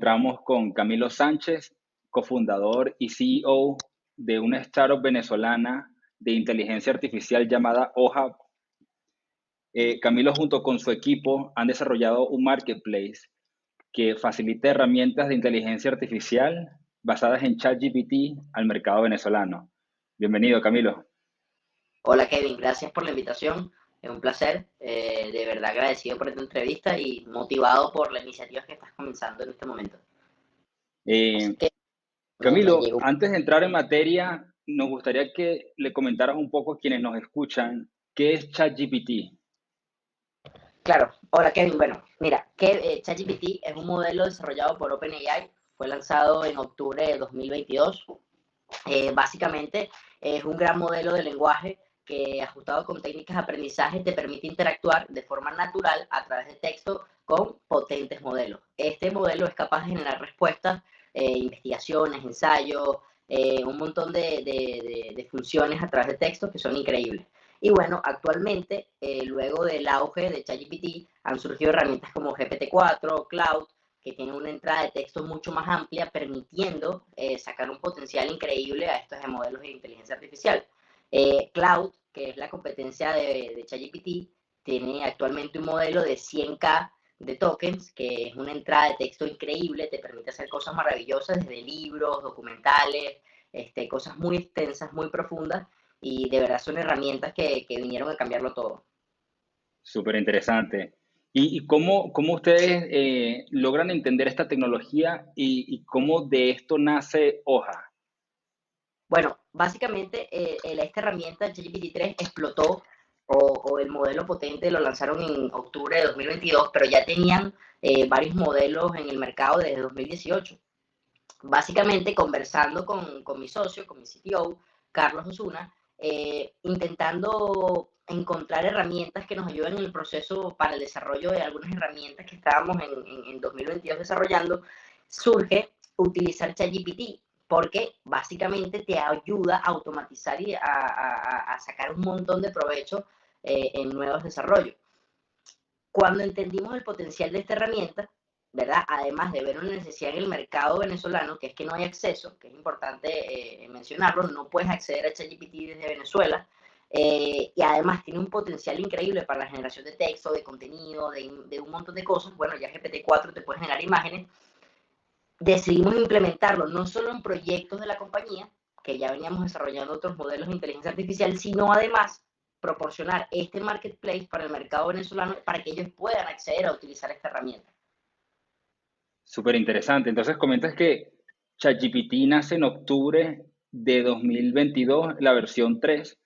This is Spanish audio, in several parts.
encontramos con Camilo Sánchez, cofundador y CEO de una startup venezolana de inteligencia artificial llamada Hoja. Camilo junto con su equipo han desarrollado un marketplace que facilita herramientas de inteligencia artificial basadas en ChatGPT al mercado venezolano. Bienvenido, Camilo. Hola Kevin, gracias por la invitación. Es un placer, de verdad agradecido por esta entrevista y motivado por la iniciativa que estás comenzando en este momento. Así Eh, que me Camilo, llegó. antes de entrar en materia, nos gustaría que le comentaras un poco a quienes nos escuchan qué es ChatGPT. Claro, hola Kevin. Bueno, mira, que ChatGPT es un modelo desarrollado por OpenAI, fue lanzado en octubre de 2022. Básicamente es un gran modelo de lenguaje que, ajustado con técnicas de aprendizaje, te permite interactuar de forma natural a través de texto con potentes modelos. Este modelo es capaz de generar respuestas, investigaciones, ensayos, un montón de funciones a través de texto que son increíbles. Y bueno, actualmente, luego del auge de ChatGPT, han surgido herramientas como GPT-4, Cloud, que tienen una entrada de texto mucho más amplia, permitiendo sacar un potencial increíble a estos modelos de inteligencia artificial. Cloud, que es la competencia de ChatGPT, tiene actualmente un modelo de 100K de tokens, que es una entrada de texto increíble, te permite hacer cosas maravillosas desde libros, documentales, cosas muy extensas, muy profundas, y de verdad son herramientas que vinieron a cambiarlo todo. Súper interesante. ¿Y cómo ustedes logran entender esta tecnología y cómo de esto nace Hoja? Bueno, básicamente esta herramienta GPT-3 explotó, o el modelo potente lo lanzaron en octubre de 2022, pero ya tenían varios modelos en el mercado desde 2018. Básicamente conversando con mi socio, con mi CTO, Carlos Osuna, intentando encontrar herramientas que nos ayuden en el proceso para el desarrollo de algunas herramientas que estábamos en 2022 desarrollando, surge utilizar ChatGPT, porque básicamente te ayuda a automatizar y a sacar un montón de provecho en nuevos desarrollos. Cuando entendimos el potencial de esta herramienta, ¿verdad? Además de ver una necesidad en el mercado venezolano, que es que no hay acceso, que es importante mencionarlo, no puedes acceder a ChatGPT desde Venezuela, y además tiene un potencial increíble para la generación de texto, de contenido, de un montón de cosas. Bueno, ya GPT-4 te puede generar imágenes. Decidimos implementarlo no solo en proyectos de la compañía, que ya veníamos desarrollando otros modelos de inteligencia artificial, sino además proporcionar este marketplace para el mercado venezolano para que ellos puedan acceder a utilizar esta herramienta. Súper interesante. Entonces comentas que ChatGPT nace en octubre de 2022, la versión 3.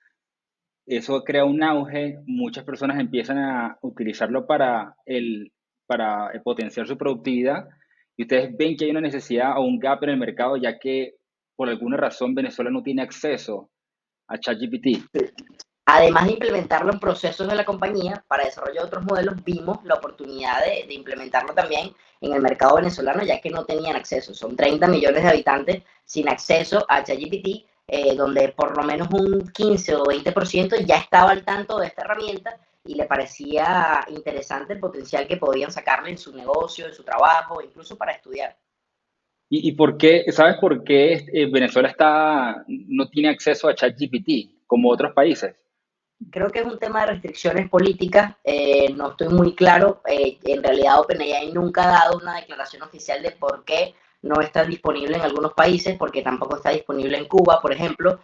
Eso crea un auge, muchas personas empiezan a utilizarlo para potenciar su productividad y ustedes ven que hay una necesidad o un gap en el mercado ya que por alguna razón Venezuela no tiene acceso a ChatGPT. Además de implementarlo en procesos de la compañía para desarrollo de otros modelos, vimos la oportunidad de implementarlo también en el mercado venezolano, ya que no tenían acceso. Son 30 millones de habitantes sin acceso a ChatGPT, donde por lo menos un 15 o 20% ya estaba al tanto de esta herramienta y le parecía interesante el potencial que podían sacarle en su negocio, en su trabajo, incluso para estudiar. ¿Y por qué, sabes por qué Venezuela no tiene acceso a ChatGPT como otros países? Creo que es un tema de restricciones políticas, no estoy muy claro. En realidad OpenAI nunca ha dado una declaración oficial de por qué no está disponible en algunos países, porque tampoco está disponible en Cuba, por ejemplo.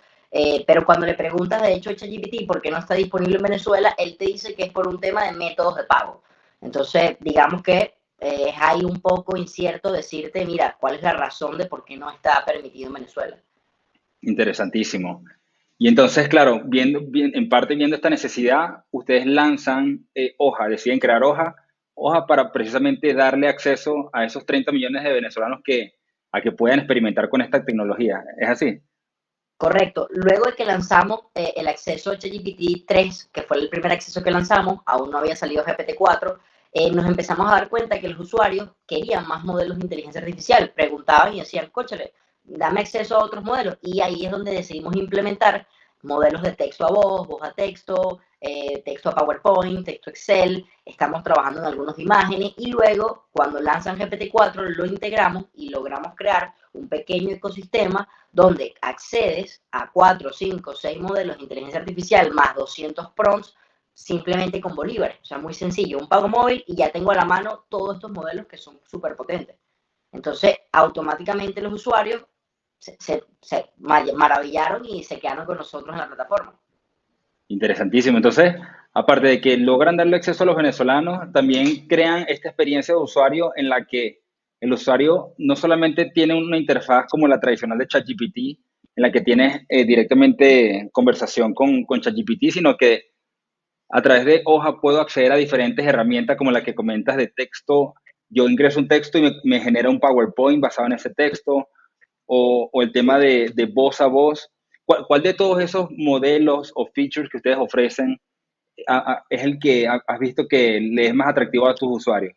Pero cuando le preguntas, de hecho, a ChatGPT por qué no está disponible en Venezuela, él te dice que es por un tema de métodos de pago. Entonces, digamos que es ahí un poco incierto decirte, mira, cuál es la razón de por qué no está permitido en Venezuela. Interesantísimo. Y entonces, claro, en parte viendo esta necesidad, ustedes lanzan Hoja, deciden crear Hoja para precisamente darle acceso a esos 30 millones de venezolanos a que puedan experimentar con esta tecnología. ¿Es así? Correcto. Luego de que lanzamos el acceso a ChatGPT 3, que fue el primer acceso que lanzamos, aún no había salido GPT-4, nos empezamos a dar cuenta que los usuarios querían más modelos de inteligencia artificial. Preguntaban y decían, cóchale, dame acceso a otros modelos. Y ahí es donde decidimos implementar modelos de texto a voz a texto, texto a PowerPoint, texto a Excel, estamos trabajando en algunos de imágenes y luego cuando lanzan GPT-4 lo integramos y logramos crear un pequeño ecosistema donde accedes a 4, 5, 6 modelos de inteligencia artificial más 200 prompts simplemente con bolívares. O sea, muy sencillo, un pago móvil y ya tengo a la mano todos estos modelos que son súper potentes. Entonces, automáticamente los usuarios se maravillaron y se quedaron con nosotros en la plataforma. Interesantísimo. Entonces, aparte de que logran darle acceso a los venezolanos, también crean esta experiencia de usuario en la que el usuario no solamente tiene una interfaz como la tradicional de ChatGPT, en la que tienes directamente conversación con ChatGPT, sino que a través de Hoja puedo acceder a diferentes herramientas como la que comentas de texto. Yo ingreso un texto y me genera un PowerPoint basado en ese texto, o el tema de voz a voz. ¿Cuál de todos esos modelos o features que ustedes ofrecen es el que has visto que le es más atractivo a tus usuarios?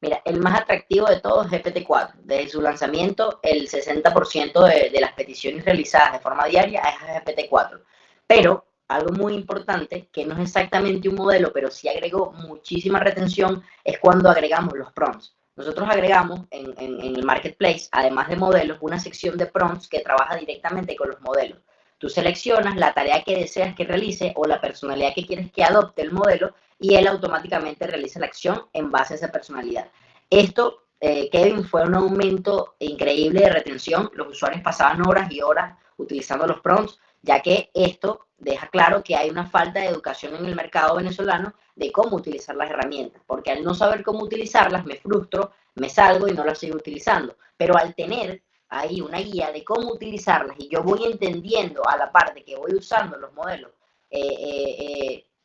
Mira, el más atractivo de todos es GPT-4. Desde su lanzamiento, el 60% de las peticiones realizadas de forma diaria es GPT-4. Pero algo muy importante, que no es exactamente un modelo, pero sí agregó muchísima retención, es cuando agregamos los prompts. Nosotros agregamos en el marketplace, además de modelos, una sección de prompts que trabaja directamente con los modelos. Tú seleccionas la tarea que deseas que realice o la personalidad que quieres que adopte el modelo y él automáticamente realiza la acción en base a esa personalidad. Esto, Kevin, fue un aumento increíble de retención. Los usuarios pasaban horas y horas utilizando los prompts, ya que esto deja claro que hay una falta de educación en el mercado venezolano de cómo utilizar las herramientas, porque al no saber cómo utilizarlas me frustro, me salgo y no las sigo utilizando. Pero al tener ahí una guía de cómo utilizarlas y yo voy entendiendo a la parte que voy usando los modelos,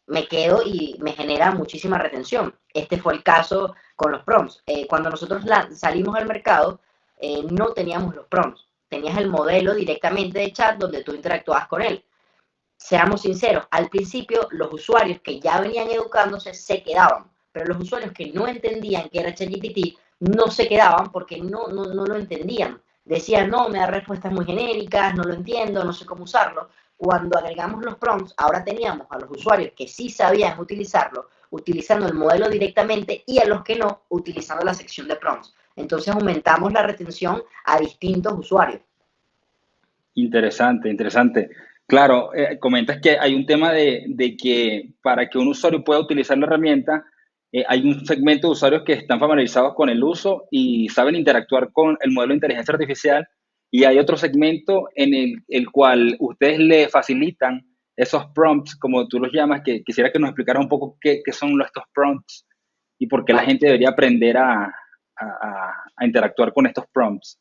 me quedo y me genera muchísima retención. Este fue el caso con los prompts. Cuando nosotros salimos al mercado, no teníamos los prompts. Tenías el modelo directamente de chat donde tú interactuabas con él. Seamos sinceros, al principio los usuarios que ya venían educándose se quedaban, pero los usuarios que no entendían que era ChatGPT no se quedaban porque no lo entendían. Decían, no, me da respuestas muy genéricas, no lo entiendo, no sé cómo usarlo. Cuando agregamos los prompts, ahora teníamos a los usuarios que sí sabían utilizarlo, utilizando el modelo directamente, y a los que no, utilizando la sección de prompts. Entonces aumentamos la retención a distintos usuarios. Interesante, interesante. Claro, comentas que hay un tema de que para que un usuario pueda utilizar la herramienta, hay un segmento de usuarios que están familiarizados con el uso y saben interactuar con el modelo de inteligencia artificial, y hay otro segmento en el cual ustedes le facilitan esos prompts, como tú los llamas, que quisiera que nos explicara un poco qué son estos prompts y por qué la Vale. gente debería aprender a interactuar con estos prompts.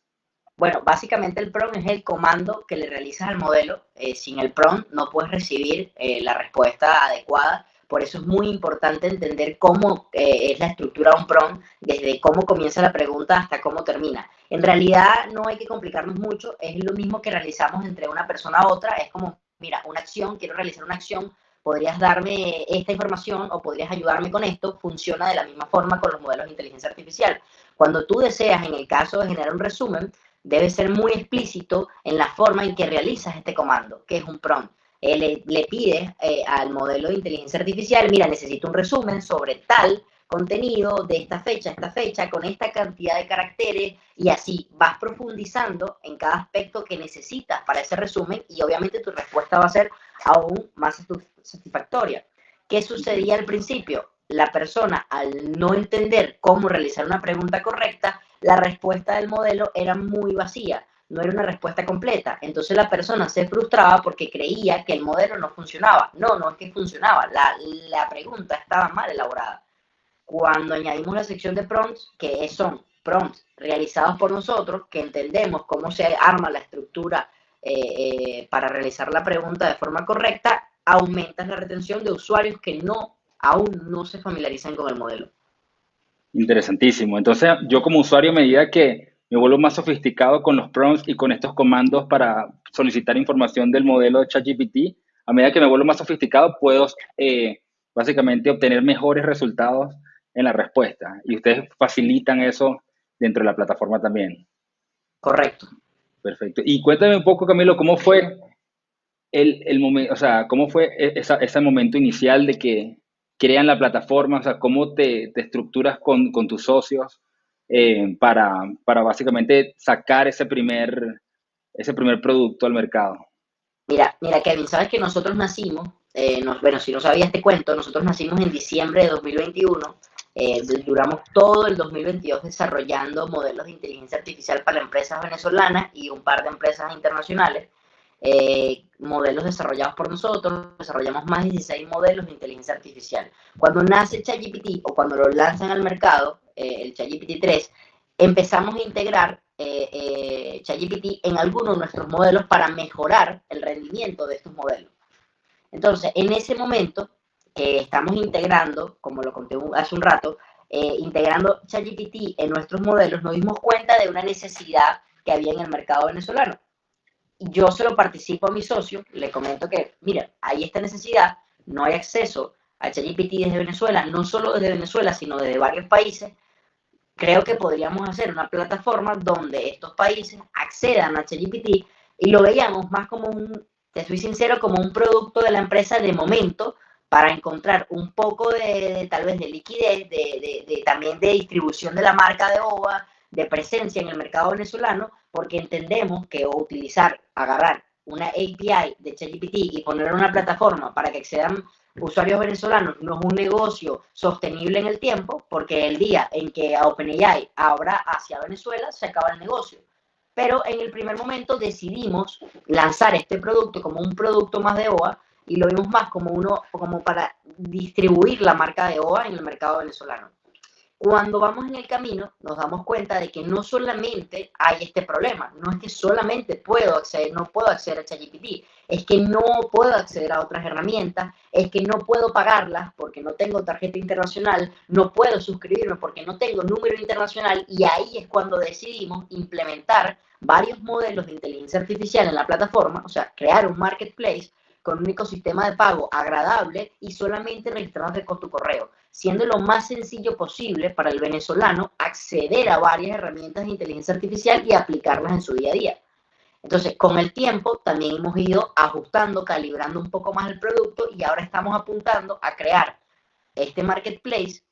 Bueno, básicamente el prompt es el comando que le realizas al modelo. Sin el prompt no puedes recibir la respuesta adecuada. Por eso es muy importante entender cómo es la estructura de un prompt, desde cómo comienza la pregunta hasta cómo termina. En realidad no hay que complicarnos mucho, es lo mismo que realizamos entre una persona a otra. Es como, mira, una acción, quiero realizar una acción, podrías darme esta información o podrías ayudarme con esto. Funciona de la misma forma con los modelos de inteligencia artificial. Cuando tú deseas, en el caso de generar un resumen, debe ser muy explícito en la forma en que realizas este comando, que es un prompt. Le pides al modelo de inteligencia artificial, mira, necesito un resumen sobre tal contenido de esta fecha, con esta cantidad de caracteres, y así vas profundizando en cada aspecto que necesitas para ese resumen y obviamente tu respuesta va a ser aún más satisfactoria. ¿Qué sucedía al principio? La persona, al no entender cómo realizar una pregunta correcta, la respuesta del modelo era muy vacía, no era una respuesta completa. Entonces la persona se frustraba porque creía que el modelo no funcionaba. No es que funcionaba, la pregunta estaba mal elaborada. Cuando añadimos la sección de prompts, que son prompts realizados por nosotros, que entendemos cómo se arma la estructura para realizar la pregunta de forma correcta, aumentas la retención de usuarios que aún no se familiarizan con el modelo. Interesantísimo. Entonces, yo como usuario, a medida que me vuelvo más sofisticado con los prompts y con estos comandos para solicitar información del modelo de ChatGPT, a medida que me vuelvo más sofisticado, puedo básicamente obtener mejores resultados en la respuesta. Y ustedes facilitan eso dentro de la plataforma también. Correcto. Perfecto. Y cuéntame un poco, Camilo, ¿cómo fue? el momento, o sea, cómo fue ese momento inicial de que crean la plataforma, o sea, cómo te estructuras con tus socios para básicamente sacar ese primer producto al mercado. Mira, Kevin, sabes que nosotros nacimos, bueno, si no sabías te cuento, nosotros nacimos en diciembre de 2021, duramos todo el 2022 desarrollando modelos de inteligencia artificial para empresas venezolanas y un par de empresas internacionales, modelos desarrollados por nosotros, desarrollamos más de 16 modelos de inteligencia artificial. Cuando nace ChatGPT o cuando lo lanzan al mercado, el ChatGPT 3, empezamos a integrar ChatGPT en algunos de nuestros modelos para mejorar el rendimiento de estos modelos. Entonces, en ese momento que estamos integrando, como lo conté hace un rato, integrando ChatGPT en nuestros modelos, nos dimos cuenta de una necesidad que había en el mercado venezolano. Yo se lo participo a mi socio, le comento que, mira, hay esta necesidad, no hay acceso a ChatGPT desde Venezuela, no solo desde Venezuela, sino desde varios países. Creo que podríamos hacer una plataforma donde estos países accedan a ChatGPT y lo veíamos más como te soy sincero, como un producto de la empresa de momento para encontrar un poco de tal vez de liquidez, también de distribución de la marca de OVA, de presencia en el mercado venezolano, porque entendemos que agarrar una API de ChatGPT y ponerla en una plataforma para que accedan usuarios venezolanos no es un negocio sostenible en el tiempo, porque el día en que a OpenAI abra hacia Venezuela, se acaba el negocio. Pero en el primer momento decidimos lanzar este producto como un producto más de OA y lo vimos más como para distribuir la marca de OA en el mercado venezolano. Cuando vamos en el camino, nos damos cuenta de que no solamente hay este problema, no es que solamente no puedo acceder a ChatGPT, es que no puedo acceder a otras herramientas, es que no puedo pagarlas porque no tengo tarjeta internacional, no puedo suscribirme porque no tengo número internacional, y ahí es cuando decidimos implementar varios modelos de inteligencia artificial en la plataforma, o sea, crear un marketplace con un ecosistema de pago agradable y solamente registrarse con tu correo, siendo lo más sencillo posible para el venezolano acceder a varias herramientas de inteligencia artificial y aplicarlas en su día a día. Entonces, con el tiempo también hemos ido ajustando, calibrando un poco más el producto y ahora estamos apuntando a crear este marketplace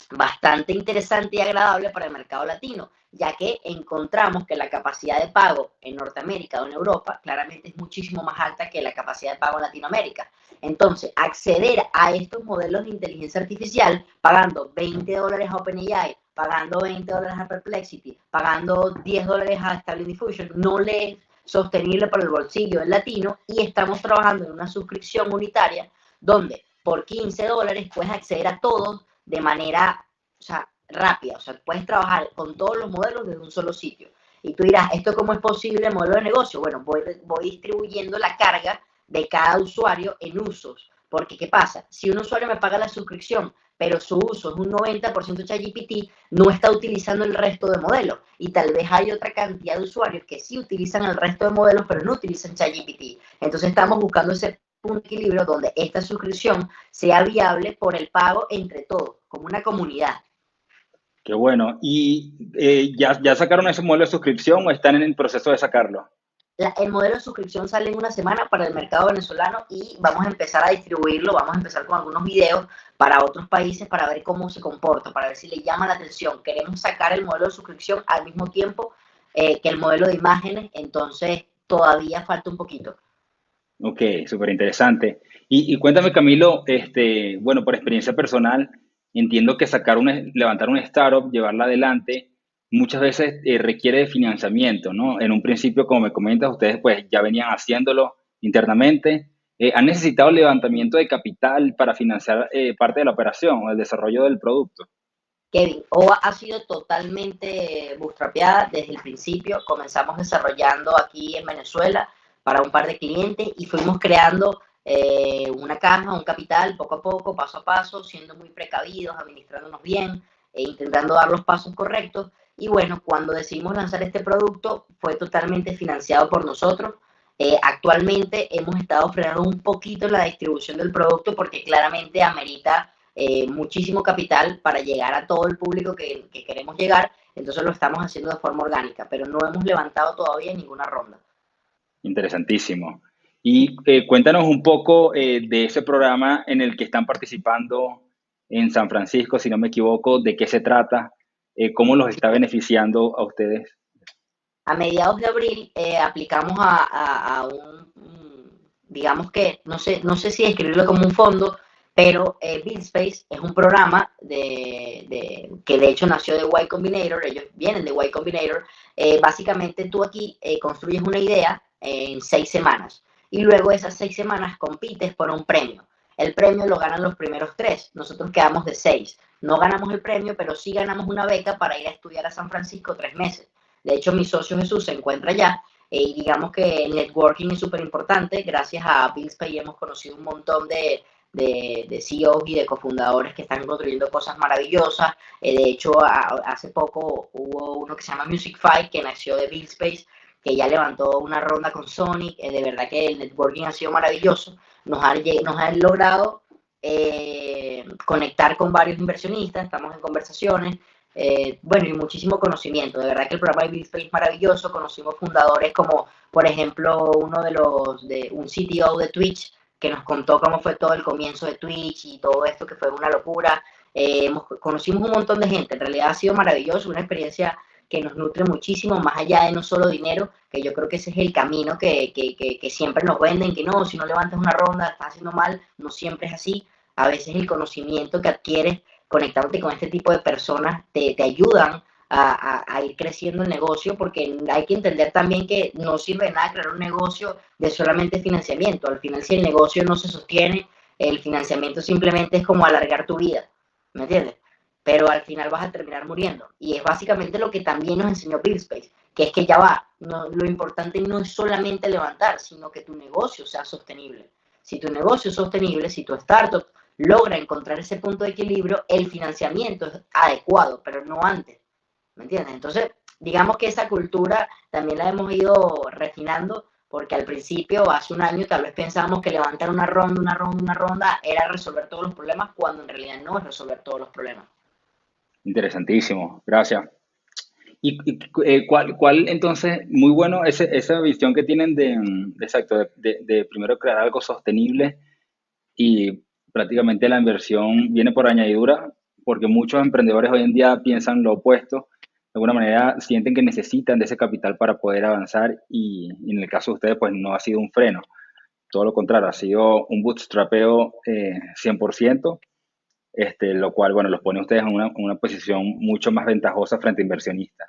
bastante interesante y agradable para el mercado latino, ya que encontramos que la capacidad de pago en Norteamérica o en Europa claramente es muchísimo más alta que la capacidad de pago en Latinoamérica. Entonces, acceder a estos modelos de inteligencia artificial pagando $20 a OpenAI, pagando $20 a Perplexity, pagando $10 a Stable Diffusion, no le es sostenible para el bolsillo del latino, y estamos trabajando en una suscripción unitaria donde por $15 puedes acceder a todos de manera, o sea, rápida. O sea, puedes trabajar con todos los modelos desde un solo sitio. Y tú dirás, ¿esto cómo es posible el modelo de negocio? Bueno, voy distribuyendo la carga de cada usuario en usos. Porque, ¿qué pasa? Si un usuario me paga la suscripción, pero su uso es un 90% ChatGPT, no está utilizando el resto de modelos. Y tal vez hay otra cantidad de usuarios que sí utilizan el resto de modelos, pero no utilizan ChatGPT. Entonces estamos buscando ese un equilibrio donde esta suscripción sea viable por el pago entre todos, como una comunidad. Qué bueno. ¿Y ya sacaron ese modelo de suscripción o están en el proceso de sacarlo? El modelo de suscripción sale en una semana para el mercado venezolano y vamos a empezar a distribuirlo, vamos a empezar con algunos videos para otros países para ver cómo se comporta, para ver si le llama la atención. Queremos sacar el modelo de suscripción al mismo tiempo que el modelo de imágenes, entonces todavía falta un poquito. Ok, súper interesante. Y cuéntame, Camilo, bueno, por experiencia personal, entiendo que levantar una startup, llevarla adelante, muchas veces requiere de financiamiento, ¿no? En un principio, como me comentas, ustedes pues ya venían haciéndolo internamente. ¿Han necesitado levantamiento de capital para financiar parte de la operación o el desarrollo del producto? Kevin, OVA ha sido totalmente bootstrapeada desde el principio. Comenzamos desarrollando aquí en Venezuela para un par de clientes y fuimos creando una caja, un capital, poco a poco, paso a paso, siendo muy precavidos, administrándonos bien e intentando dar los pasos correctos. Y bueno, cuando decidimos lanzar este producto, fue totalmente financiado por nosotros. Actualmente hemos estado frenando un poquito la distribución del producto porque claramente amerita muchísimo capital para llegar a todo el público que queremos llegar, entonces lo estamos haciendo de forma orgánica, pero no hemos levantado todavía ninguna ronda. Interesantísimo. Y cuéntanos un poco de ese programa en el que están participando en San Francisco, si no me equivoco, de qué se trata, cómo los está beneficiando a ustedes. A mediados de abril aplicamos a digamos que, no sé si describirlo como un fondo, pero BuildSpace es un programa que de hecho nació de Y Combinator, ellos vienen de Y Combinator. Básicamente tú aquí construyes una idea en 6 semanas y luego esas 6 semanas compites por un premio. El premio lo ganan los primeros tres, nosotros quedamos de 6. No ganamos el premio, pero sí ganamos una beca para ir a estudiar a San Francisco 3 meses. De hecho, mi socio Jesús se encuentra allá y digamos que el networking es súper importante. Gracias a BuildSpace hemos conocido un montón de CEOs y de cofundadores que están construyendo cosas maravillosas. De hecho, hace poco hubo uno que se llama Music Fight, que nació de BuildSpace, que ya levantó una ronda con Sony. De verdad que el networking ha sido maravilloso. Nos han logrado conectar con varios inversionistas, estamos en conversaciones. Bueno, y muchísimo conocimiento. De verdad que el programa de BuildSpace es maravilloso. Conocimos fundadores como, por ejemplo, de un CTO de Twitch que nos contó cómo fue todo el comienzo de Twitch y todo esto, que fue una locura. Conocimos un montón de gente. En realidad ha sido maravilloso, una experiencia que nos nutre muchísimo, más allá de no solo dinero, que yo creo que ese es el camino que siempre nos venden, que no, si no levantas una ronda, estás haciendo mal. No siempre es así. A veces el conocimiento que adquieres conectarte con este tipo de personas te ayudan a ir creciendo el negocio, porque hay que entender también que no sirve de nada crear un negocio de solamente financiamiento. Al final, si el negocio no se sostiene, el financiamiento simplemente es como alargar tu vida, ¿me entiendes? Pero al final vas a terminar muriendo. Y es básicamente lo que también nos enseñó BuildSpace, que es que ya va, no, lo importante no es solamente levantar, sino que tu negocio sea sostenible. Si tu negocio es sostenible, si tu startup logra encontrar ese punto de equilibrio, el financiamiento es adecuado, pero no antes, ¿me entiendes? Entonces, digamos que esa cultura también la hemos ido refinando, porque al principio, hace un año, tal vez pensábamos que levantar una ronda era resolver todos los problemas, cuando en realidad no es resolver todos los problemas. Interesantísimo, gracias. ¿Cuál entonces, muy bueno esa visión que tienen exacto, de primero crear algo sostenible y prácticamente la inversión viene por añadidura, porque muchos emprendedores hoy en día piensan lo opuesto, de alguna manera sienten que necesitan de ese capital para poder avanzar y en el caso de ustedes pues no ha sido un freno, todo lo contrario, ha sido un bootstrapeo 100%, lo cual, bueno, los pone a ustedes en una posición mucho más ventajosa frente a inversionistas.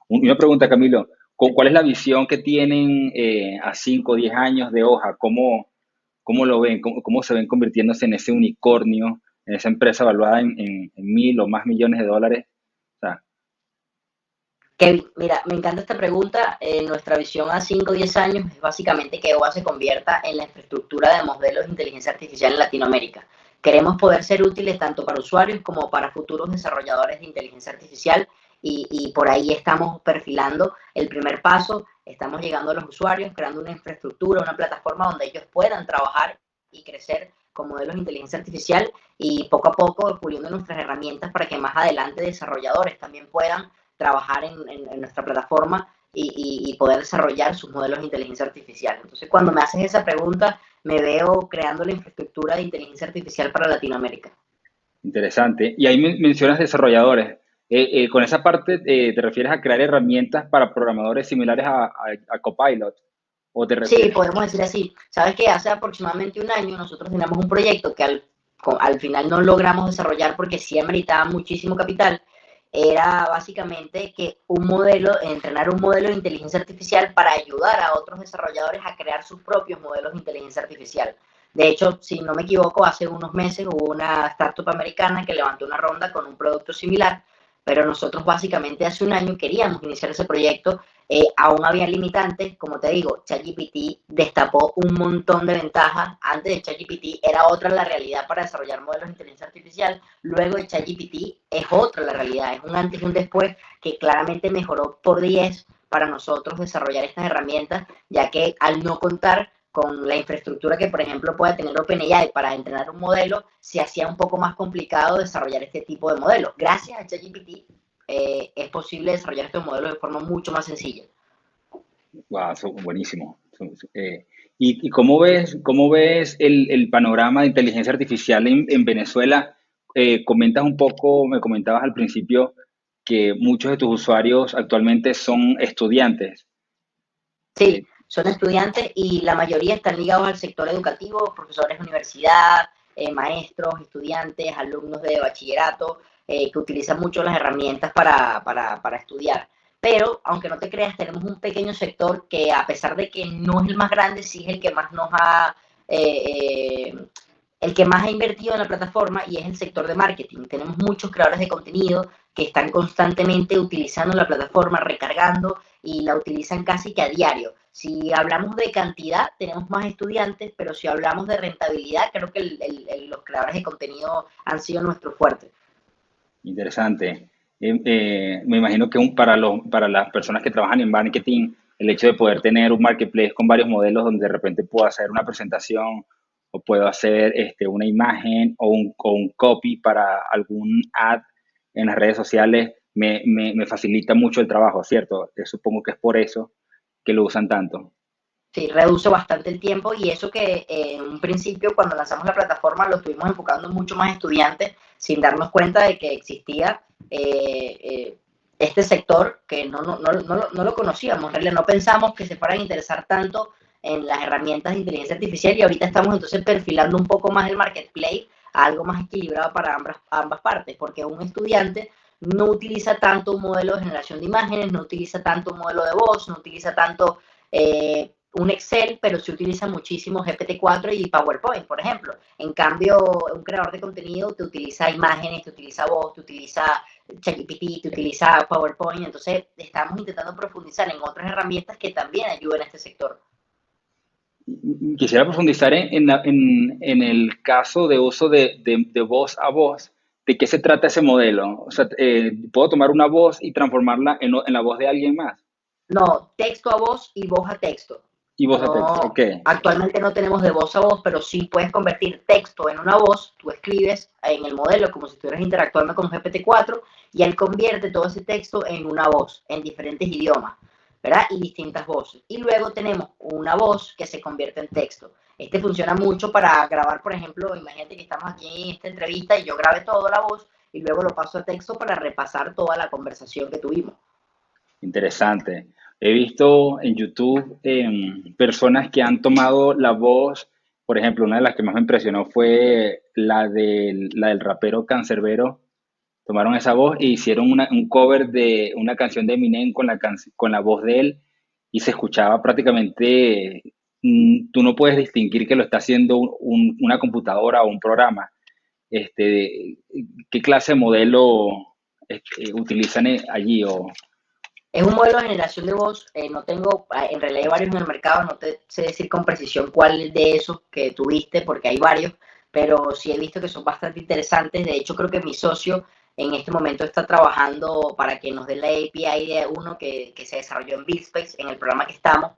Una pregunta, Camilo, ¿cuál es la visión que tienen a 5 o 10 años de Hoja? ¿Cómo lo ven? ¿Cómo se ven convirtiéndose en ese unicornio, en esa empresa evaluada en mil o más millones de dólares? O sea, Kevin, mira, me encanta esta pregunta. Nuestra visión a 5 o 10 años es básicamente que OA se convierta en la infraestructura de modelos de inteligencia artificial en Latinoamérica. Queremos poder ser útiles tanto para usuarios como para futuros desarrolladores de inteligencia artificial, y por ahí estamos perfilando el primer paso. Estamos llegando a los usuarios, creando una infraestructura, una plataforma donde ellos puedan trabajar y crecer con modelos de inteligencia artificial, y poco a poco puliendo nuestras herramientas para que más adelante desarrolladores también puedan trabajar en nuestra plataforma y poder desarrollar sus modelos de inteligencia artificial. Entonces, cuando me haces esa pregunta, me veo creando la infraestructura de inteligencia artificial para Latinoamérica. interesante. Y ahí mencionas desarrolladores. Con esa parte, ¿te refieres a crear herramientas para programadores similares a Copilot? ¿O te Sí, refieres? podemos decir así. Sabes que hace aproximadamente un año nosotros teníamos un proyecto que al final no logramos desarrollar porque sí ameritaba muchísimo capital. Era básicamente que entrenar un modelo de inteligencia artificial para ayudar a otros desarrolladores a crear sus propios modelos de inteligencia artificial. De hecho, si no me equivoco, hace unos meses hubo una startup americana que levantó una ronda con un producto similar, pero nosotros básicamente hace un año queríamos iniciar ese proyecto. Aún había limitantes, como te digo, ChatGPT destapó un montón de ventajas. Antes de ChatGPT era otra la realidad para desarrollar modelos de inteligencia artificial. Luego de ChatGPT es otra la realidad, es un antes y un después que claramente mejoró por 10 para nosotros desarrollar estas herramientas, ya que al no contar con la infraestructura que, por ejemplo, pueda tener OpenAI para entrenar un modelo, se hacía un poco más complicado desarrollar este tipo de modelos. Gracias a ChatGPT es posible desarrollar estos modelos de forma mucho más sencilla. Wow, buenísimo. ¿Y cómo ves el panorama de inteligencia artificial en Venezuela? Comentas un poco, me comentabas al principio que muchos de tus usuarios actualmente son estudiantes. Sí, Eh, son estudiantes y la mayoría están ligados al sector educativo, profesores de universidad, maestros, estudiantes, alumnos de bachillerato, que utilizan mucho las herramientas para estudiar. Pero, aunque no te creas, tenemos un pequeño sector que, a pesar de que no es el más grande, sí es el que más nos ha el que más ha invertido en la plataforma y es el sector de marketing. Tenemos muchos creadores de contenido que están constantemente utilizando la plataforma, recargando y la utilizan casi que a diario. Si hablamos de cantidad, tenemos más estudiantes, pero si hablamos de rentabilidad, creo que los creadores de contenido han sido nuestro fuerte. Interesante. Me imagino que para las personas que trabajan en marketing, el hecho de poder tener un marketplace con varios modelos donde de repente puedo hacer una presentación o puedo hacer una imagen o un copy para algún ad en las redes sociales, me facilita mucho el trabajo, ¿cierto? Supongo que es por eso que lo usan tanto. Sí, reduce bastante el tiempo y eso que en un principio cuando lanzamos la plataforma lo estuvimos enfocando mucho más estudiantes sin darnos cuenta de que existía este sector que no lo conocíamos, en realidad no pensamos que se fueran a interesar tanto en las herramientas de inteligencia artificial y ahorita estamos entonces perfilando un poco más el marketplace a algo más equilibrado para ambas partes, porque un estudiante no utiliza tanto un modelo de generación de imágenes, no utiliza tanto un modelo de voz, no utiliza tanto un Excel, pero se utiliza muchísimo GPT-4 y PowerPoint, por ejemplo. En cambio, un creador de contenido te utiliza imágenes, te utiliza voz, te utiliza ChatGPT, te utiliza PowerPoint. Entonces, estamos intentando profundizar en otras herramientas que también ayuden a este sector. Quisiera profundizar en el caso de uso de voz a voz. ¿De qué se trata ese modelo? O sea, ¿puedo tomar una voz y transformarla en la voz de alguien más? No, texto a voz y voz a texto. Y voz a texto, No, ok. actualmente no tenemos de voz a voz, pero sí puedes convertir texto en una voz. Tú escribes en el modelo como si estuvieras interactuando con GPT-4 y él convierte todo ese texto en una voz en diferentes idiomas, ¿verdad? Y distintas voces. Y luego tenemos una voz que se convierte en texto. Este funciona mucho para grabar, por ejemplo, imagínate que estamos aquí en esta entrevista y yo grabé toda la voz y luego lo paso a texto para repasar toda la conversación que tuvimos. Interesante. He visto en YouTube personas que han tomado la voz, por ejemplo, una de las que más me impresionó fue la del rapero Canserbero. Tomaron esa voz e hicieron un cover de una canción de Eminem con la voz de él y se escuchaba prácticamente, tú no puedes distinguir que lo está haciendo una computadora o un programa. ¿Qué clase de modelo utilizan allí? Es un modelo de generación de voz, no tengo, en realidad hay varios en el mercado, no te sé decir con precisión cuál de esos que tuviste, porque hay varios, pero sí he visto que son bastante interesantes. De hecho, creo que mi socio en este momento está trabajando para que nos dé la API de uno que se desarrolló en BuildSpace, en el programa que estamos.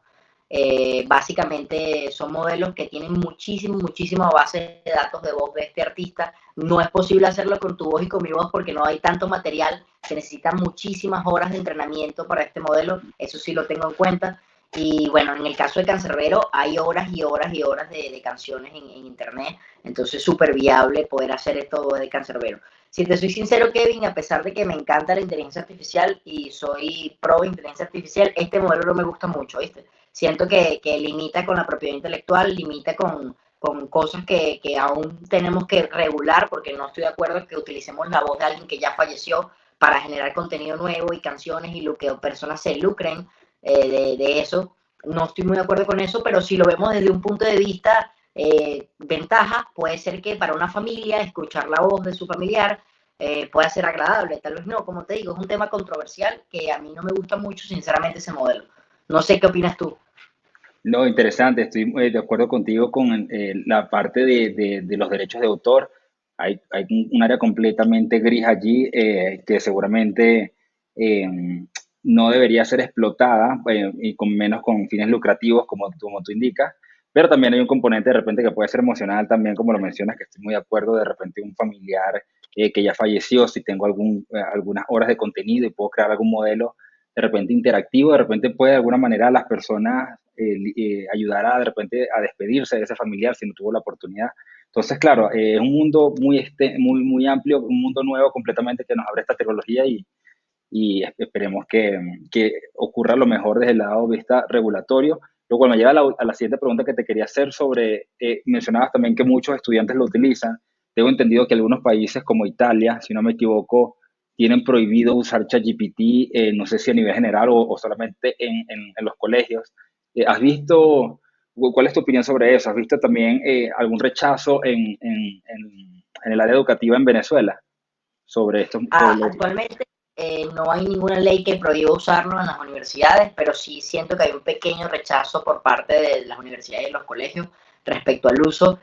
Básicamente son modelos que tienen muchísima base de datos de voz de este artista. No es posible hacerlo con tu voz y con mi voz porque no hay tanto material. Se necesitan muchísimas horas de entrenamiento para este modelo. Eso sí lo tengo en cuenta. Y bueno, en el caso de Cancerbero hay horas y horas y horas de canciones en internet. Entonces es súper viable poder hacer esto de Cancerbero. Si te soy sincero, Kevin, a pesar de que me encanta la inteligencia artificial y soy pro inteligencia artificial, este modelo no me gusta mucho, ¿viste? Siento que limita con la propiedad intelectual, limita con cosas que aún tenemos que regular, porque no estoy de acuerdo en que utilicemos la voz de alguien que ya falleció para generar contenido nuevo y canciones y lo que personas se lucren de eso. No estoy muy de acuerdo con eso, pero si lo vemos desde un punto de vista ventaja, puede ser que para una familia escuchar la voz de su familiar pueda ser agradable, tal vez no, como te digo, es un tema controversial que a mí no me gusta mucho, sinceramente, ese modelo. No sé qué opinas tú. No, interesante, estoy de acuerdo contigo con la parte de los derechos de autor. Hay un área completamente gris allí que seguramente eh, no debería ser explotada y con menos con fines lucrativos como tú indicas, pero también hay un componente de repente que puede ser emocional también, como lo mencionas, que estoy muy de acuerdo, de repente un familiar que ya falleció, si tengo algunas horas de contenido y puedo crear algún modelo de repente interactivo, de repente puede de alguna manera a las personas ayudar a de repente a despedirse de ese familiar si no tuvo la oportunidad. Entonces, claro, es un mundo muy amplio, un mundo nuevo completamente que nos abre esta tecnología y esperemos que ocurra lo mejor desde el lado de vista regulatorio. Lo cual me lleva a la siguiente pregunta que te quería hacer sobre, mencionabas también que muchos estudiantes lo utilizan. Tengo entendido que algunos países como Italia, si no me equivoco, tienen prohibido usar ChatGPT, no sé si a nivel general o solamente en los colegios. ¿Has visto, cuál es tu opinión sobre eso? ¿Has visto también algún rechazo en el área educativa en Venezuela sobre esto? Actualmente no hay ninguna ley que prohíba usarlo en las universidades, pero sí siento que hay un pequeño rechazo por parte de las universidades y los colegios respecto al uso.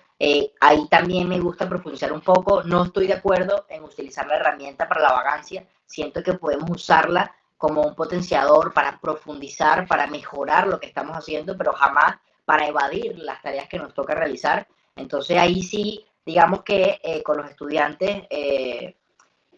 Ahí también me gusta profundizar un poco. No estoy de acuerdo en utilizar la herramienta para la vagancia. Siento que podemos usarla como un potenciador para profundizar, para mejorar lo que estamos haciendo, pero jamás para evadir las tareas que nos toca realizar. Entonces ahí sí, digamos que con los estudiantes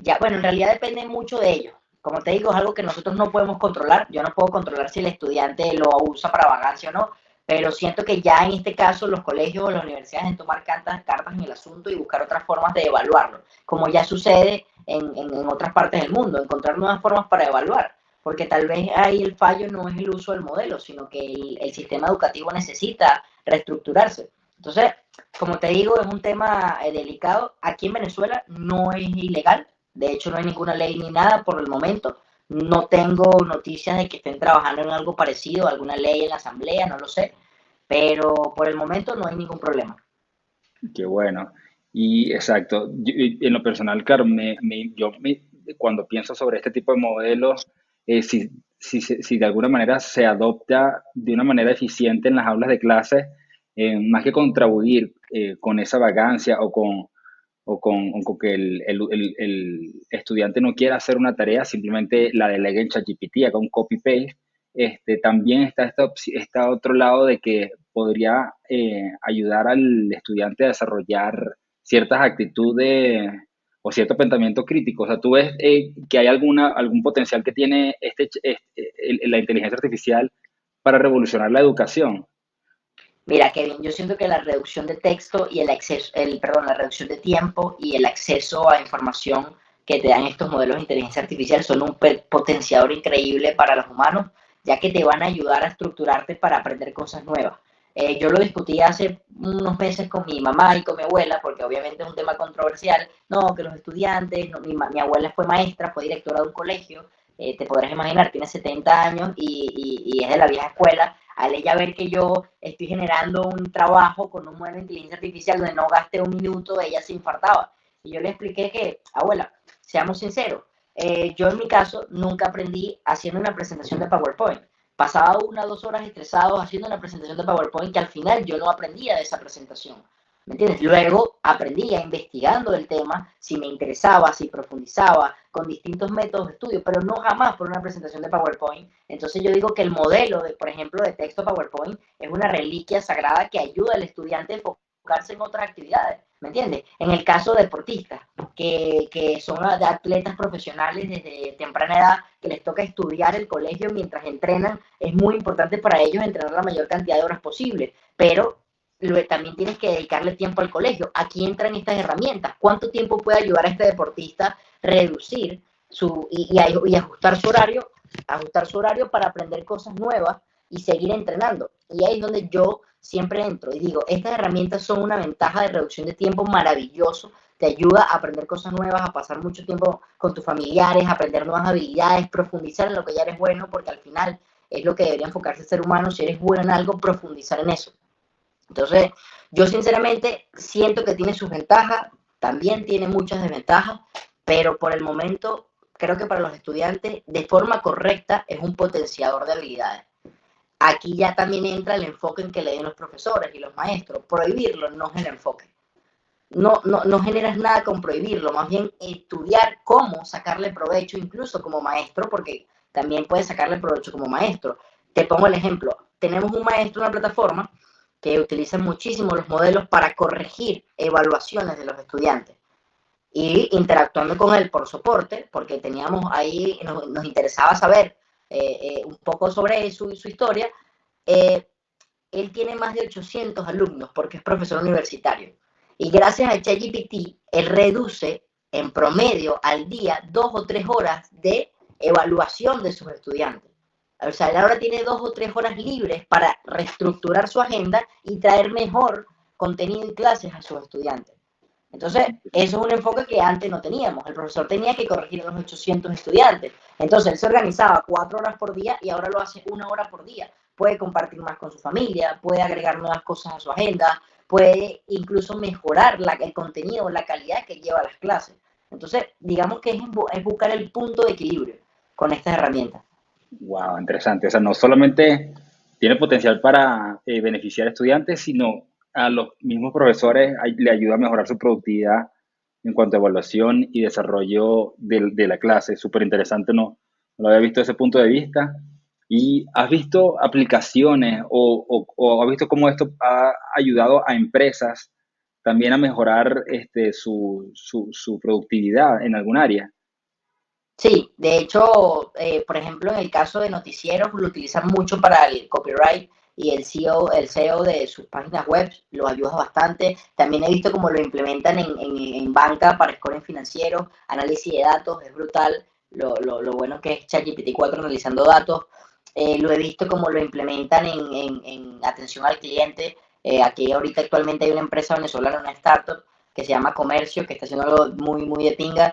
ya, bueno, en realidad depende mucho de ellos. Como te digo, es algo que nosotros no podemos controlar. Yo no puedo controlar si el estudiante lo usa para vagancia o no, pero siento que ya en este caso los colegios o las universidades deben tomar cartas en el asunto y buscar otras formas de evaluarlo, como ya sucede en otras partes del mundo, encontrar nuevas formas para evaluar, porque tal vez ahí el fallo no es el uso del modelo, sino que el sistema educativo necesita reestructurarse. Entonces, como te digo, es un tema delicado. Aquí en Venezuela no es ilegal, de hecho, no hay ninguna ley ni nada por el momento. No tengo noticias de que estén trabajando en algo parecido, alguna ley en la asamblea, no lo sé. Pero por el momento no hay ningún problema. Qué bueno. Y exacto, en lo personal, claro, cuando pienso sobre este tipo de modelos, si de alguna manera se adopta de una manera eficiente en las aulas de clase, más que contribuir con esa vagancia o con que el estudiante no quiera hacer una tarea, simplemente la delegue en ChatGPT, haga un copy-paste. También está este otro lado de que podría ayudar al estudiante a desarrollar ciertas actitudes o cierto pensamiento crítico. O sea, tú ves que hay algún potencial que tiene la inteligencia artificial para revolucionar la educación. Mira, Kevin, yo siento que la reducción de texto y el acceso, perdón, la reducción de tiempo y el acceso a información que te dan estos modelos de inteligencia artificial son un potenciador increíble para los humanos, ya que te van a ayudar a estructurarte para aprender cosas nuevas. Yo lo discutí hace unos meses con mi mamá y con mi abuela, porque obviamente es un tema controversial. No, que los estudiantes, no, mi abuela fue maestra, fue directora de un colegio, te podrás imaginar, tiene 70 años y es de la vieja escuela. Al ella ver que yo estoy generando un trabajo con un modelo de inteligencia artificial donde no gaste un minuto, ella se infartaba. Y yo le expliqué que, abuela, seamos sinceros, yo en mi caso nunca aprendí haciendo una presentación de PowerPoint. Pasaba 1 o 2 horas estresado haciendo una presentación de PowerPoint que al final yo no aprendía de esa presentación. ¿Me entiendes? Luego aprendía investigando el tema, si me interesaba, si profundizaba, con distintos métodos de estudio, pero no jamás por una presentación de PowerPoint. Entonces yo digo que el modelo, de, por ejemplo, de texto PowerPoint es una reliquia sagrada que ayuda al estudiante a enfocarse en otras actividades. ¿Me entiendes? En el caso de deportistas, que son de atletas profesionales desde temprana edad, que les toca estudiar el colegio mientras entrenan, es muy importante para ellos entrenar la mayor cantidad de horas posible, pero también tienes que dedicarle tiempo al colegio. Aquí entran estas herramientas. ¿Cuánto tiempo puede ayudar a este deportista a reducir y ajustar su horario para aprender cosas nuevas y seguir entrenando? Y ahí es donde yo siempre entro y digo, estas herramientas son una ventaja de reducción de tiempo maravilloso, te ayuda a aprender cosas nuevas, a pasar mucho tiempo con tus familiares, a aprender nuevas habilidades, profundizar en lo que ya eres bueno, porque al final es lo que debería enfocarse el ser humano. Si eres bueno en algo, profundizar en eso. Entonces, yo sinceramente siento que tiene sus ventajas, también tiene muchas desventajas, pero por el momento creo que para los estudiantes, de forma correcta, es un potenciador de habilidades. Aquí ya también entra el enfoque en que le den los profesores y los maestros. Prohibirlo no es el enfoque. No generas nada con prohibirlo, más bien estudiar cómo sacarle provecho, incluso como maestro, porque también puedes sacarle provecho como maestro. Te pongo el ejemplo. Tenemos un maestro en una plataforma que utiliza muchísimo los modelos para corregir evaluaciones de los estudiantes y interactuando con él por soporte, porque teníamos ahí, nos interesaba saber un poco sobre su historia. Eh, Él tiene más de 800 alumnos porque es profesor universitario. Y gracias a ChatGPT, él reduce en promedio al día 2 o 3 horas de evaluación de sus estudiantes. O sea, él ahora tiene 2 o 3 horas libres para reestructurar su agenda y traer mejor contenido y clases a sus estudiantes. Entonces, eso es un enfoque que antes no teníamos. El profesor tenía que corregir a los 800 estudiantes. Entonces, él se organizaba 4 horas por día y ahora lo hace 1 hora por día. Puede compartir más con su familia, puede agregar nuevas cosas a su agenda, puede incluso mejorar el contenido, la calidad que lleva a las clases. Entonces, digamos que es buscar el punto de equilibrio con estas herramientas. Wow, interesante. O sea, no solamente tiene potencial para beneficiar a estudiantes, sino a los mismos profesores le ayuda a mejorar su productividad en cuanto a evaluación y desarrollo de la clase. Súper interesante, no lo había visto desde ese punto de vista. ¿Y has visto aplicaciones o has visto cómo esto ha ayudado a empresas también a mejorar su productividad en algún área? Sí, de hecho, por ejemplo, en el caso de noticieros, lo utilizan mucho para el copyright y el SEO de sus páginas web lo ayuda bastante. También he visto cómo lo implementan en banca para scoring financiero, análisis de datos, es brutal lo bueno que es ChatGPT 4 analizando datos. Lo he visto como lo implementan en atención al cliente. Aquí ahorita actualmente hay una empresa venezolana, una startup que se llama Comercio, que está haciendo algo muy, muy de pinga.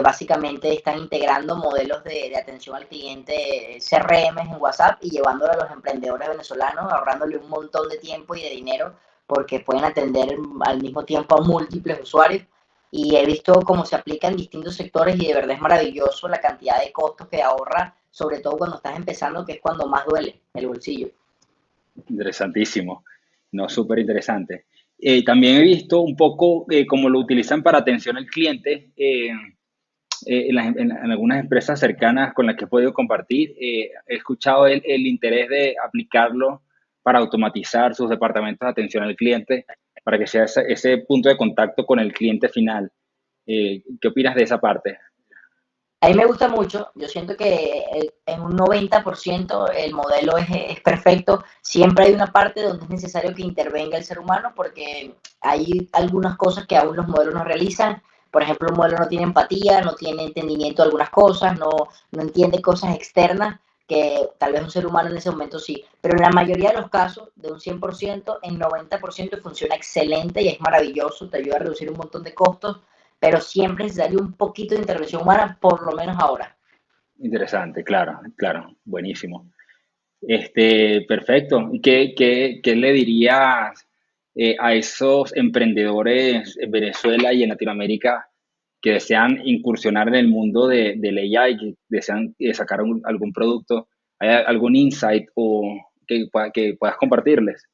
Básicamente están integrando modelos de atención al cliente, CRM en WhatsApp y llevándolo a los emprendedores venezolanos, ahorrándole un montón de tiempo y de dinero porque pueden atender al mismo tiempo a múltiples usuarios. Y he visto cómo se aplica en distintos sectores y de verdad es maravilloso la cantidad de costos que ahorra, sobre todo cuando estás empezando, que es cuando más duele el bolsillo. Interesantísimo, no, súper interesante. También he visto un poco cómo lo utilizan para atención al cliente en algunas empresas cercanas con las que he podido compartir. He escuchado el interés de aplicarlo para automatizar sus departamentos de atención al cliente, para que sea ese punto de contacto con el cliente final. ¿Qué opinas de esa parte? A mí me gusta mucho, yo siento que en un 90% el modelo es perfecto. Siempre hay una parte donde es necesario que intervenga el ser humano porque hay algunas cosas que aún los modelos no realizan. Por ejemplo, un modelo no tiene empatía, no tiene entendimiento de algunas cosas, no entiende cosas externas que tal vez un ser humano en ese momento sí. Pero en la mayoría de los casos, de un 100%, en 90% funciona excelente y es maravilloso, te ayuda a reducir un montón de costos, pero siempre es necesario un poquito de intervención humana, por lo menos ahora. Interesante, claro, claro, buenísimo. Perfecto. ¿Y qué le dirías a esos emprendedores en Venezuela y en Latinoamérica que desean incursionar en el mundo del AI, que desean sacar algún producto? ¿Hay algún insight que puedas compartirles?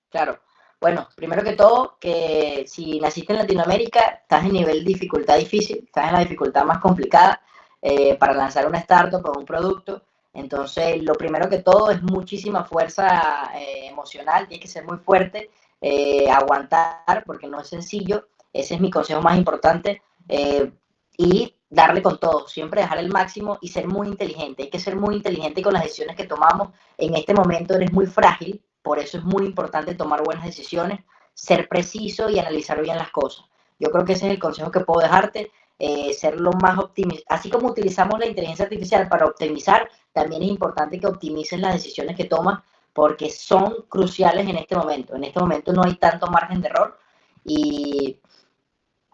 Claro. Bueno, primero que todo, que si naciste en Latinoamérica, estás en nivel de dificultad difícil, estás en la dificultad más complicada para lanzar una startup o un producto. Entonces, lo primero que todo es muchísima fuerza emocional, tienes que ser muy fuerte, aguantar, porque no es sencillo. Ese es mi consejo más importante. Y darle con todo, siempre dejar el máximo y ser muy inteligente. Hay que ser muy inteligente con las decisiones que tomamos. En este momento eres muy frágil, por eso es muy importante tomar buenas decisiones, ser preciso y analizar bien las cosas. Yo creo que ese es el consejo que puedo dejarte, ser lo más optimista. Así como utilizamos la inteligencia artificial para optimizar, también es importante que optimices las decisiones que tomas porque son cruciales en este momento. En este momento no hay tanto margen de error y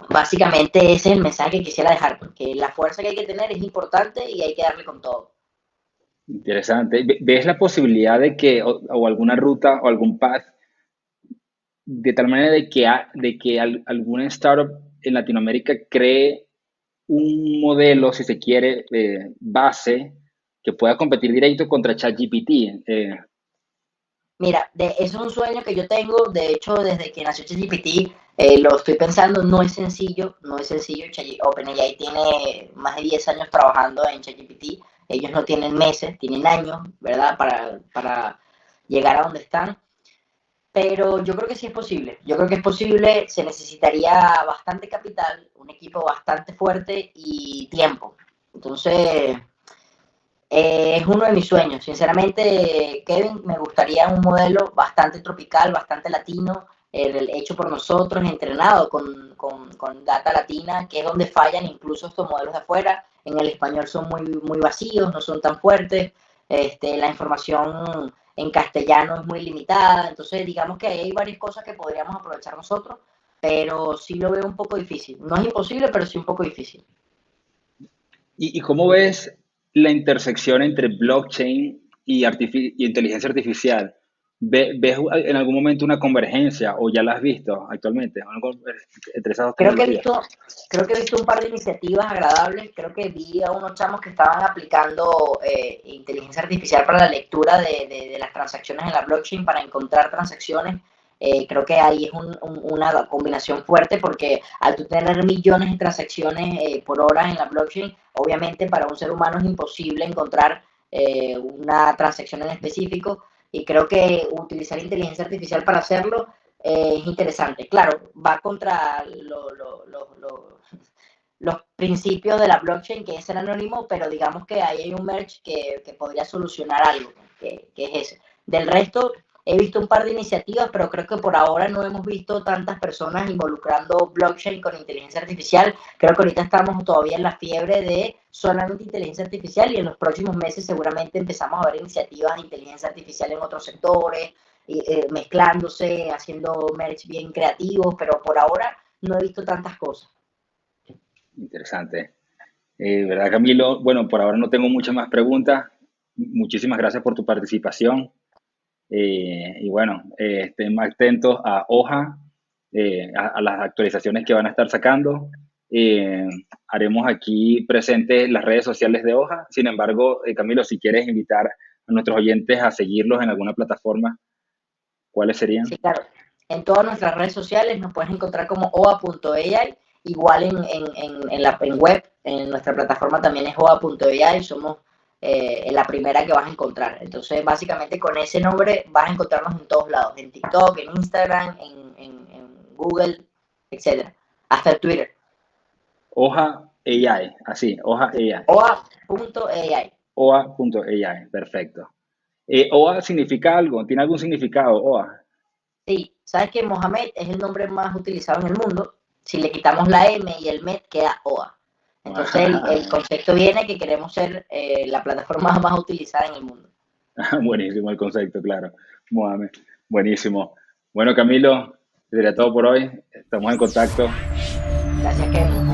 básicamente ese es el mensaje que quisiera dejar, porque la fuerza que hay que tener es importante y hay que darle con todo. Interesante. ¿Ves la posibilidad de que, o alguna ruta o algún path, de tal manera de que alguna startup en Latinoamérica cree un modelo, si se quiere, base que pueda competir directo contra ChatGPT? Mira, eso es un sueño que yo tengo, de hecho, desde que nació ChatGPT, lo estoy pensando, no es sencillo, no es sencillo. OpenAI tiene más de 10 años trabajando en ChatGPT, ellos no tienen meses, tienen años, ¿verdad? Para llegar a donde están, pero yo creo que sí es posible, yo creo que es posible, se necesitaría bastante capital, un equipo bastante fuerte y tiempo. Entonces, Es uno de mis sueños. Sinceramente, Kevin, me gustaría un modelo bastante tropical, bastante latino, hecho por nosotros, entrenado con data latina, que es donde fallan incluso estos modelos de afuera. En el español son muy vacíos, no son tan fuertes. La información en castellano es muy limitada. Entonces, digamos que ahí hay varias cosas que podríamos aprovechar nosotros, pero sí lo veo un poco difícil. No es imposible, pero sí un poco difícil. ¿Y cómo ves la intersección entre blockchain y inteligencia artificial? ¿Ves en algún momento una convergencia o ya la has visto actualmente? Entre esas dos Creo que he tecnologías. visto, creo que he visto un par de iniciativas agradables. Creo que vi a unos chamos que estaban aplicando inteligencia artificial para la lectura de las transacciones en la blockchain para encontrar transacciones. Creo que ahí es una combinación fuerte porque al tú tener millones de transacciones por hora en la blockchain, obviamente para un ser humano es imposible encontrar una transacción en específico, y creo que utilizar inteligencia artificial para hacerlo es interesante. Claro, va contra los principios de la blockchain, que es el anónimo, pero digamos que ahí hay un merge que podría solucionar algo, que es ese. Del resto, he visto un par de iniciativas, pero creo que por ahora no hemos visto tantas personas involucrando blockchain con inteligencia artificial. Creo que ahorita estamos todavía en la fiebre de solamente inteligencia artificial, y en los próximos meses seguramente empezamos a ver iniciativas de inteligencia artificial en otros sectores, mezclándose, haciendo merch bien creativos, pero por ahora no he visto tantas cosas. Interesante. ¿Verdad, Camilo? Bueno, por ahora no tengo muchas más preguntas. Muchísimas gracias por tu participación. Y bueno, estén más atentos a Hoja, a las actualizaciones que van a estar sacando. Eh, Haremos aquí presentes las redes sociales de Hoja. Sin embargo, Camilo, si quieres invitar a nuestros oyentes a seguirlos en alguna plataforma, ¿cuáles serían? Sí, claro. En todas nuestras redes sociales nos puedes encontrar como oa.ai, igual en web, en nuestra plataforma también es oa.ai, somos la primera que vas a encontrar. Entonces, básicamente con ese nombre vas a encontrarnos en todos lados, en TikTok, en Instagram, en Google, etcétera, hasta en Twitter. Hoja AI, así, Hoja Sí, AI. oa.ai. OA.ai, perfecto. OA significa algo, ¿tiene algún significado OA? Sí, sabes que Mohamed es el nombre más utilizado en el mundo. Si le quitamos la M y el Med, queda OA. Entonces el concepto viene que queremos ser la plataforma más utilizada en el mundo. Buenísimo el concepto, claro. Mohamed, buenísimo. Bueno, Camilo, sería todo por hoy. Estamos en contacto. Gracias, Kevin.